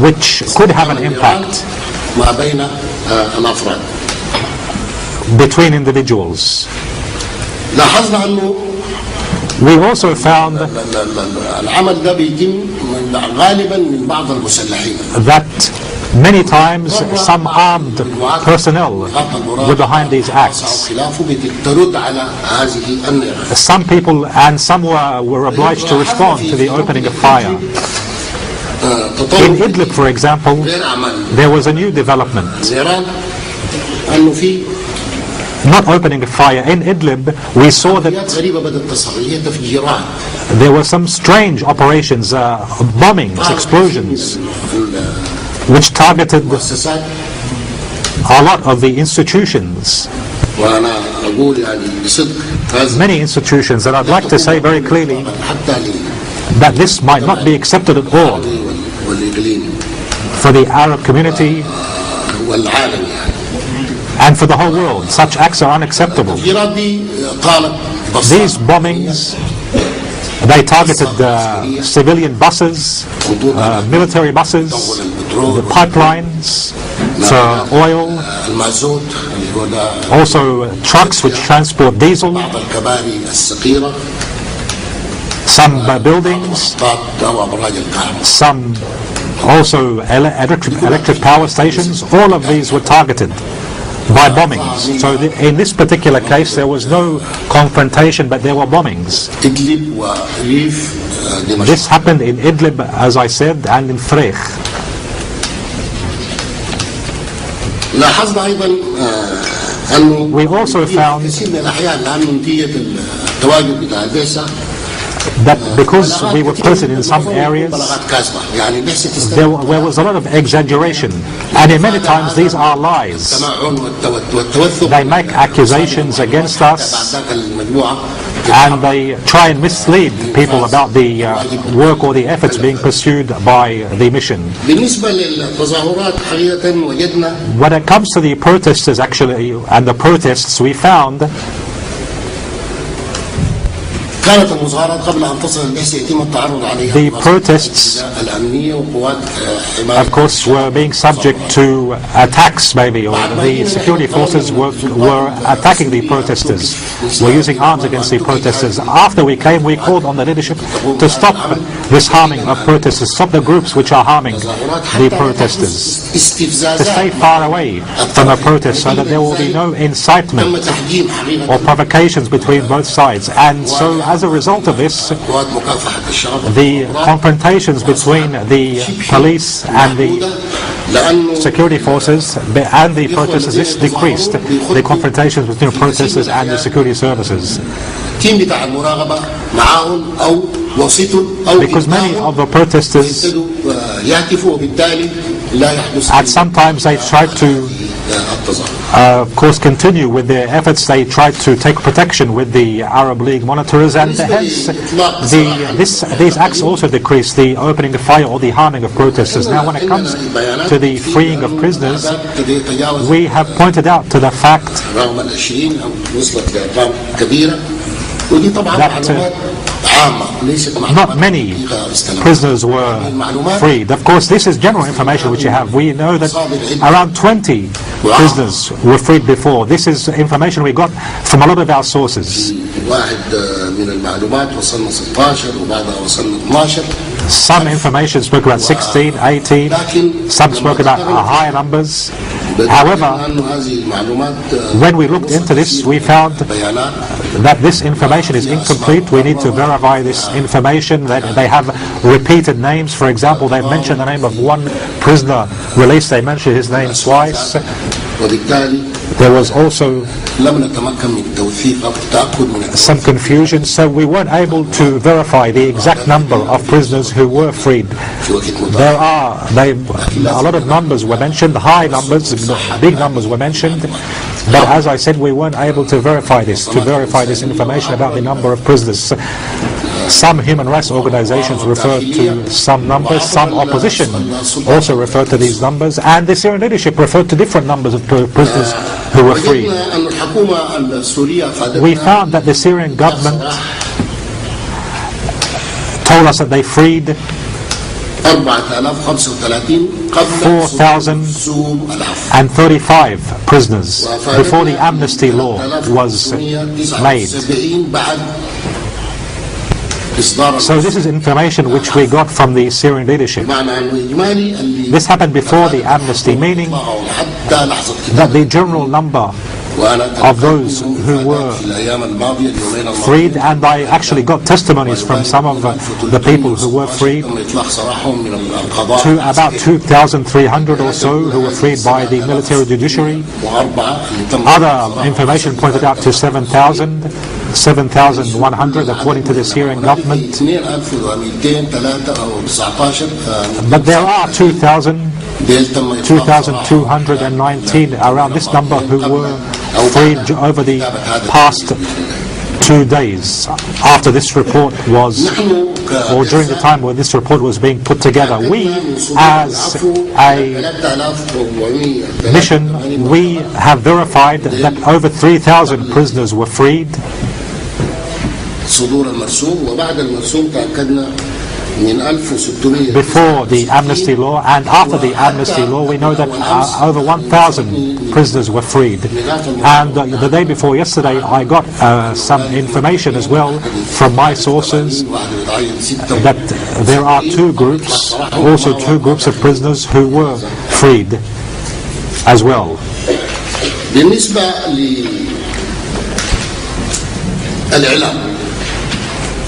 which could have an impact between individuals. We also found that many times some armed personnel were behind these acts. Some people and some were obliged to respond to the opening of fire. In Idlib, for example, there was a new development. Not opening a fire. In Idlib, we saw that there were some strange operations, bombings, explosions, which targeted a lot of the institutions. Many institutions, and I'd like to say very clearly that this might not be accepted at all for the Arab community and for the whole world. Such acts are unacceptable. These bombings, they targeted civilian buses, military buses, the pipelines for oil, also trucks which transport diesel, some buildings, some also electric power stations. All of these were targeted by bombings. So in this particular case there was no confrontation, but there were bombings. This happened in Idlib, as I said, and in Frech. We also found that because we were present in some areas, there was a lot of exaggeration, and in many times these are lies. They make accusations against us, and they try and mislead people about the work or the efforts being pursued by the mission. When it comes to the protesters, actually, and the protests, we found the protests, of course, were being subject to attacks, maybe, or the security forces were attacking the protesters, were using arms against the protesters. After we came, we called on the leadership to stop this harming of protesters, stop the groups which are harming the protesters, to stay far away from the protests so that there will be no incitement or provocations between both sides. And so, as a result of this, the confrontations between the police and the security forces and the protesters, this decreased. The confrontations between protesters and the security services. Because many of the protesters, at sometimes they tried to of course continue with their efforts. They tried to take protection with the Arab League monitors, and hence these acts also decreased the opening of fire or the harming of protesters. Now when it comes to the freeing of prisoners, we have pointed out to the fact that not many prisoners were freed. Of course, this is general information which you have. We know that around 20 prisoners were freed before. This is information we got from a lot of our sources. Some information spoke about 16, 18, some spoke about higher numbers. However, when we looked into this, we found that this information is incomplete. We need to verify this information, that they have repeated names. For example, they mentioned the name of one prisoner released, they mentioned his name twice. There was also some confusion, so we weren't able to verify the exact number of prisoners who were freed. A lot of numbers were mentioned, high numbers, big numbers were mentioned, but as I said, we weren't able to verify this information about the number of prisoners. Some human rights organizations referred to some numbers, some opposition also referred to these numbers, and the Syrian leadership referred to different numbers of prisoners who were freed. We found that the Syrian government told us that they freed 4,035 prisoners before the amnesty law was made. So this is information which we got from the Syrian leadership. This happened before the amnesty, meaning that the general number of those who were freed, and I actually got testimonies from some of the people who were freed, to about 2,300 or so who were freed by the military judiciary. Other information pointed out to 7,100 according to the Syrian government. But there are 2,219 around this number who were freed over the past 2 days after this report was, or during the time when this report was being put together. We, as a mission, we have verified that over 3,000 prisoners were freed. Before the amnesty law, and after the amnesty law, we know that over 1,000 prisoners were freed. And the day before yesterday, I got some information as well from my sources that there are two groups of prisoners who were freed as well.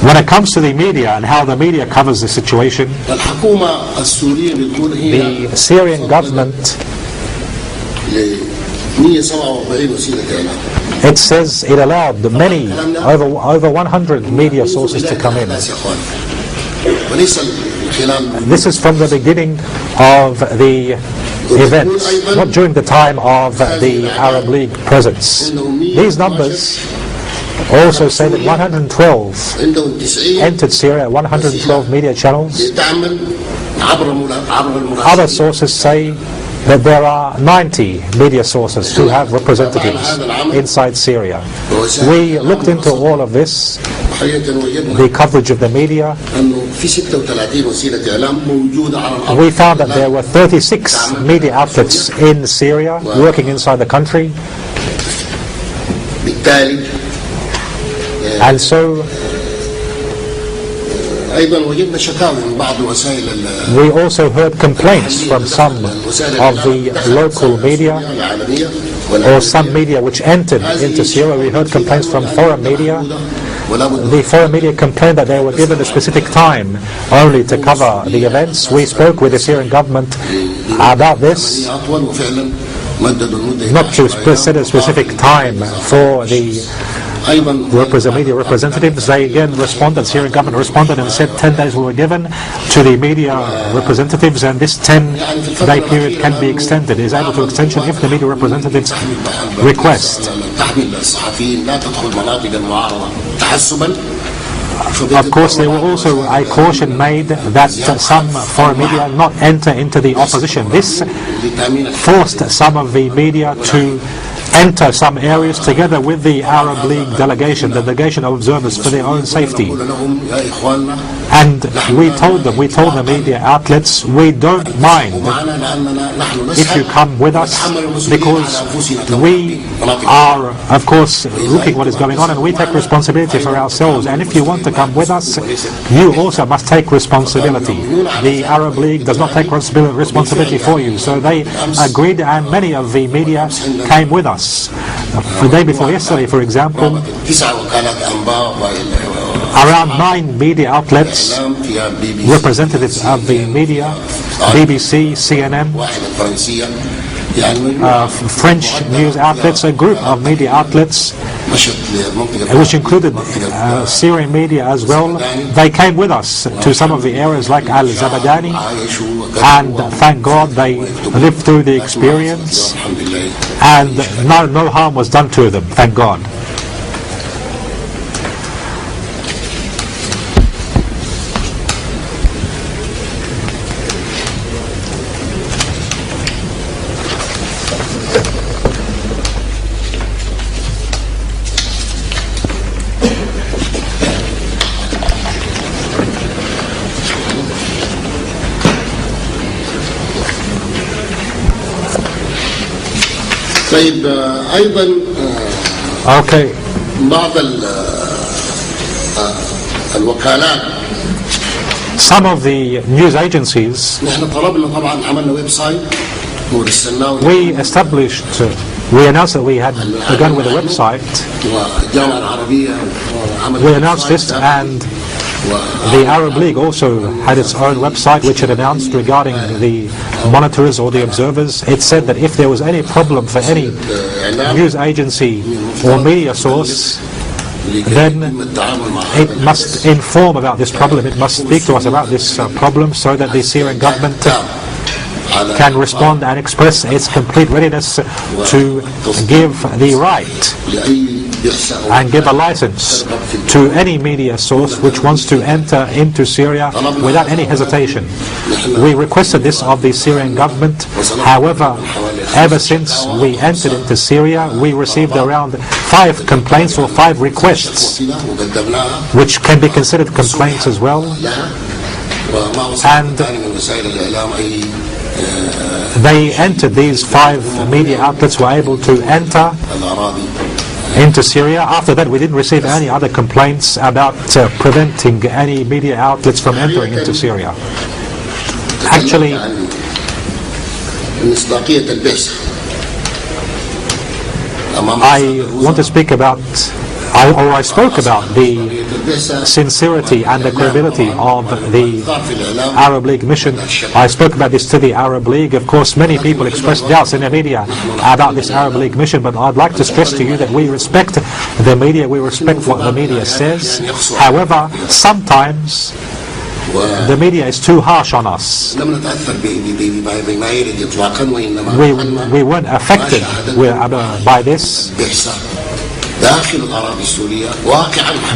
When it comes to the media and how the media covers the situation, the Syrian government, it says it allowed many, over 100 media sources to come in. This is from the beginning of the events, not during the time of the Arab League presence. These numbers also say that 112 entered Syria, 112 media channels. Other sources say that there are 90 media sources who have representatives inside Syria. We looked into all of this, the coverage of the media. We found that there were 36 media outlets in Syria working inside the country. And so we also heard complaints from some of the local media, or some media which entered into Syria. We heard complaints from foreign media. The foreign media complained that they were given a specific time only to cover the events. We spoke with the Syrian government about this, not to set a specific time for the media representatives. They again responded, Syrian government responded and said 10 days were given to the media representatives, and this 10-day period can be extended, is able to extension if the media representatives request. Of course, there was also a caution made that some foreign media not enter into the opposition. This forced some of the media to enter some areas together with the Arab League delegation, the delegation of observers, for their own safety. And we told the media outlets, we don't mind if you come with us, because we are, of course, looking what is going on, and we take responsibility for ourselves. And if you want to come with us, you also must take responsibility. The Arab League does not take responsibility for you. So they agreed, and many of the media came with us. The day before yesterday, for example, around 9 media outlets, representatives of the media, BBC, CNN, French news outlets, a group of media outlets, which included Syrian media as well. They came with us to some of the areas like Al-Zabadani, and thank God they lived through the experience, and no harm was done to them, thank God. طيب أيضا Okay. بعض الوكالات Some of the news agencies, نحن طلبنا طبعا عملنا ويب سايت ورسلناه we announced that we had begun with a website. والجامعة العربية We announced this, and the Arab League also had its own website which it announced regarding the monitors or the observers. It said that if there was any problem for any news agency or media source, then it must inform about this problem. It must speak to us about this problem so that the Syrian government can respond and express its complete readiness to give the right and give a license to any media source which wants to enter into Syria without any hesitation. We requested this of the Syrian government. However, ever since we entered into Syria, we received around 5 complaints or 5 requests, which can be considered complaints as well. And they entered, these 5 media outlets were able to enter into Syria. After that, we didn't receive any other complaints about preventing any media outlets from entering into Syria. Actually, I want to speak about, I spoke about the sincerity and the credibility of the Arab League mission. I spoke about this to the Arab League. Of course, many people expressed doubts in the media about this Arab League mission, but I'd like to stress to you that we respect the media, we respect what the media says. However, sometimes the media is too harsh on us. We weren't affected by this.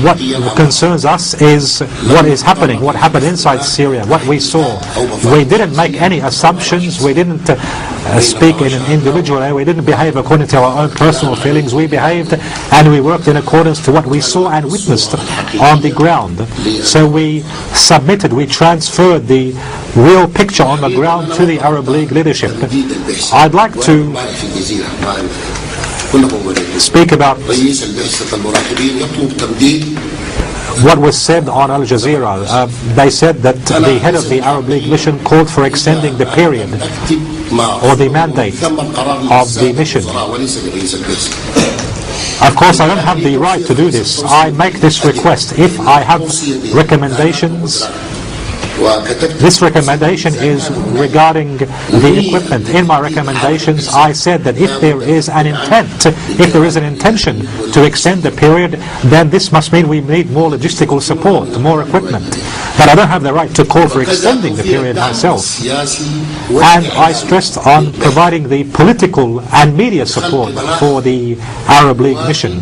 What concerns us is what is happening, what happened inside Syria, what we saw. We didn't make any assumptions, we didn't speak in an individual way, we didn't behave according to our own personal feelings. We behaved and we worked in accordance to what we saw and witnessed on the ground. So we submitted, we transferred the real picture on the ground to the Arab League leadership. I'd like to speak about what was said on Al Jazeera. They said that the head of the Arab League mission called for extending the period or the mandate of the mission. Of course, I don't have the right to do this. I make this request. If I have recommendations, this recommendation is regarding the equipment. In my recommendations, I said that if there is an intent, if there is an intention to extend the period, then this must mean we need more logistical support, more equipment. But I don't have the right to call for extending the period myself. And I stressed on providing the political and media support for the Arab League mission.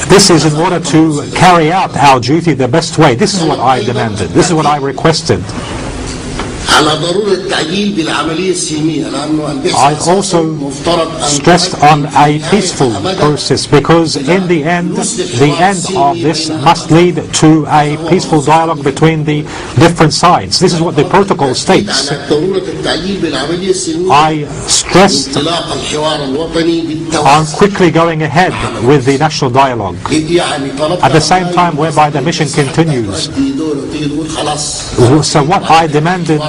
This is in order to carry out our duty the best way. This is what I demanded. This is what I requested. I also stressed on a peaceful process, because in the end of this must lead to a peaceful dialogue between the different sides. This is what the protocol states. I stressed on quickly going ahead with the national dialogue, at the same time whereby the mission continues. So what I demanded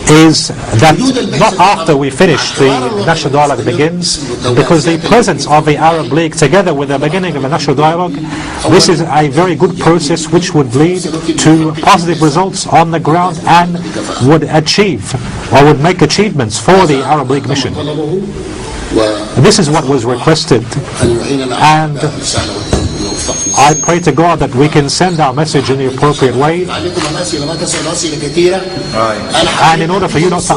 is that not after we finish the national dialogue begins, because the presence of the Arab League together with the beginning of the national dialogue, this is a very good process which would lead to positive results on the ground and would achieve or would make achievements for the Arab League mission. This is what was requested, and I pray to God that we can send our message in the appropriate way. And in order for you not to